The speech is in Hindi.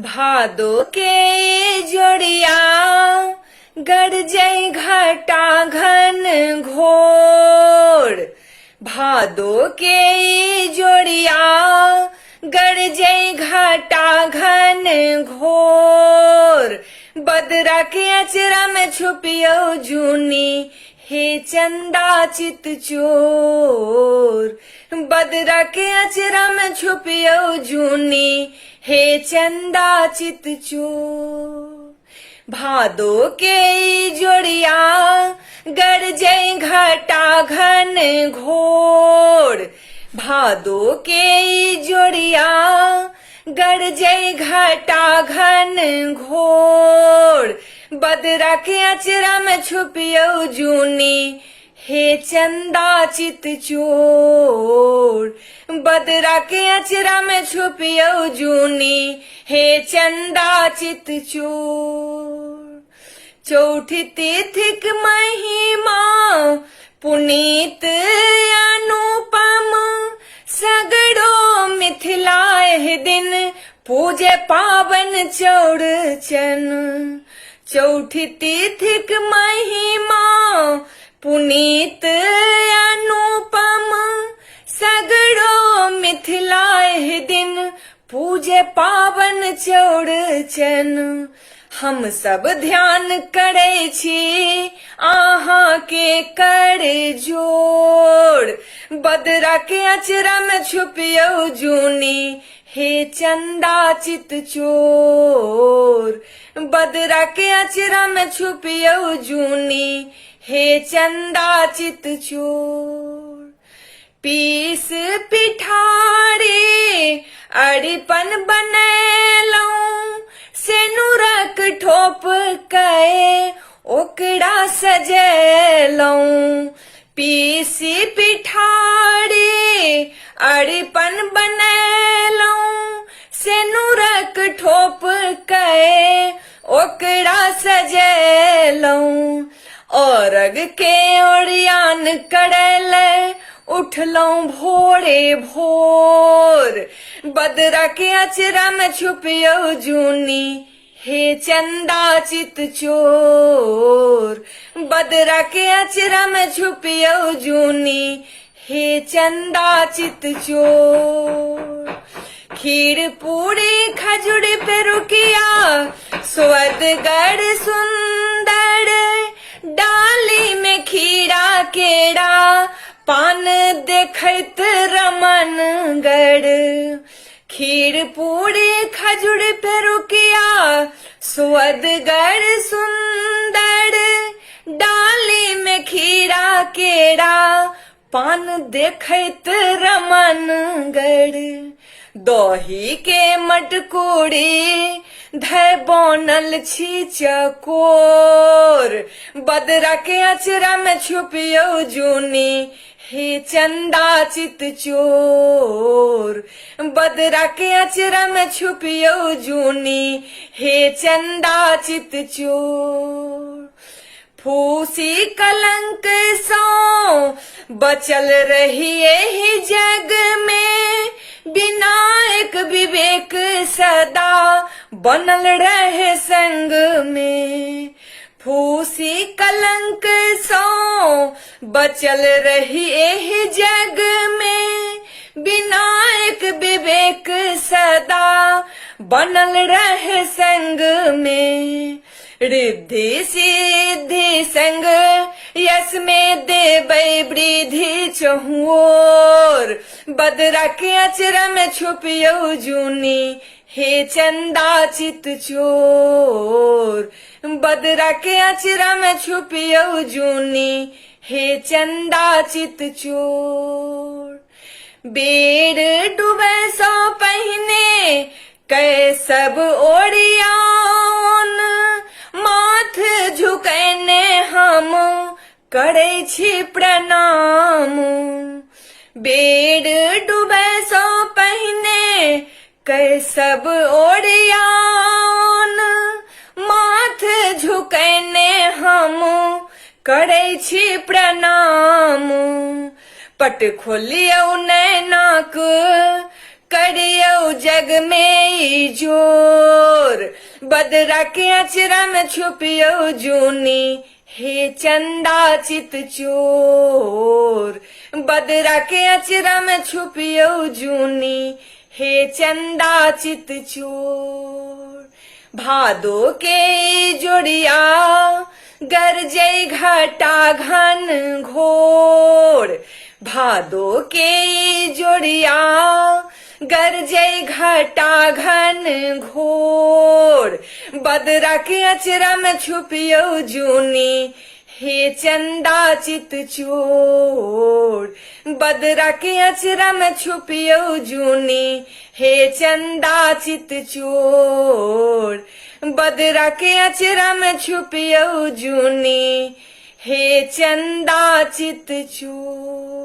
भादो के जोड़िया गरजै घटा घन घोर। भादो के जोड़िया गरजै घटा घन घोर। बदरा के अचरा में छुपियो जूनी हे चंदा चित चोर। बदरा के अचरा में छुपियो जूनी हे चंदा चित चोर। भादो के जोड़िया गरजै घटा घन घोर। भादो के जोड़िया गरजै घटा घन घोर। बदरा के अचरा में छुपियो जूनी हे चंदा चित चोर। बदरा के अचरा में छुपियो जूनी हे चंदा चित चोर। चौठी तिथिक महिमा पुनीत अनुपम। सगड़ो मिथिलाए दिन पूजे पावन चौड़चन। चौठी तिथिक महिमा पुनीत अनुपम। सगड़ो मिथिलाए दिन पूजे पावन चौड़चन। हम सब ध्यान करे छी आहा के कर जोड़। बदरा के अचरा में छुपियो जूनी हे चंदा चित चोर। बदरा के अचरा में छुपियो जूनी हे चंदा चित चोर। पीस पिठारे अड़िपन बनैलौं। सेनुरक ठोप कए ओकरा सजैलौं। पीसी पिठारे अड़िपन बनैलौं। सेनुरक ठोप कए ओकरा सजैलौं। औरग के ओरियान करैले उठलौं भोरे भोर। बदरा के अचरा में छुपियो जूनी हे चंदा चित चोर। बदरा के अचरा में छुपियो जूनी हे चंदा चित चोर। खीर पूरी खजूर पे रुकिया स्वदगर सुंदर। डाली में खीरा केरा पान देखत रमन गढ़। खीर पूरी खजूर पे रुकिया स्वदगर सुंदर। डाली में खीरा केरा पान देखत रमन गढ़। दही के मटकूरी धै बनल छी चकोर। बदरा के अचरा में छुपियो जूनी हे चंदा चित चोर। बदरा के अचरा में छुपियो जूनी हे चंदा चित चोर। फूसी कलंक सो बचल रहिए ही जग में। विनायक विवेक सदा बनल रहे संग में। फूसी कलंक सो बचल रहिए ही जग में। विनायक विवेक सदा बनल रहे संग में। रिद्धि सिद्धि संग यश में देबै वृद्धि चहुओर। बदरा के अचरा में छुपियो जूनी हे चंदा चित चोर। बदरा के अचरा में छुपियो जूनी हे चंदा चित चोर। बेर डूबे सो पहिने कै सब ओरियान। माथ झुकैने हम करै छी प्रणाम। बेर डूबे सो पहिने कै सब ओरियान। माथ झुकैने हम करै छी प्रणाम। पट खोलियो नैनाक करियो जग में जोर। बदरा के अचरा में छुपियो जूनी हे चंदा चित चोर। बदरा के अचरा में छुपियो जूनी हे चंदा चित चोर। भादो के जोड़िया गरजई घटा घन घोर। भादो के जोड़िया गरजई घटा घन घोर। बदरा के अचरा में छुपियो जूनी हे चंदा चित चोर। बदरा के अचरा में छुपियो जूनी हे चंदा चित चोर। बदरा के अचरा में छुपियो जूनी हे चंदा चित चोर।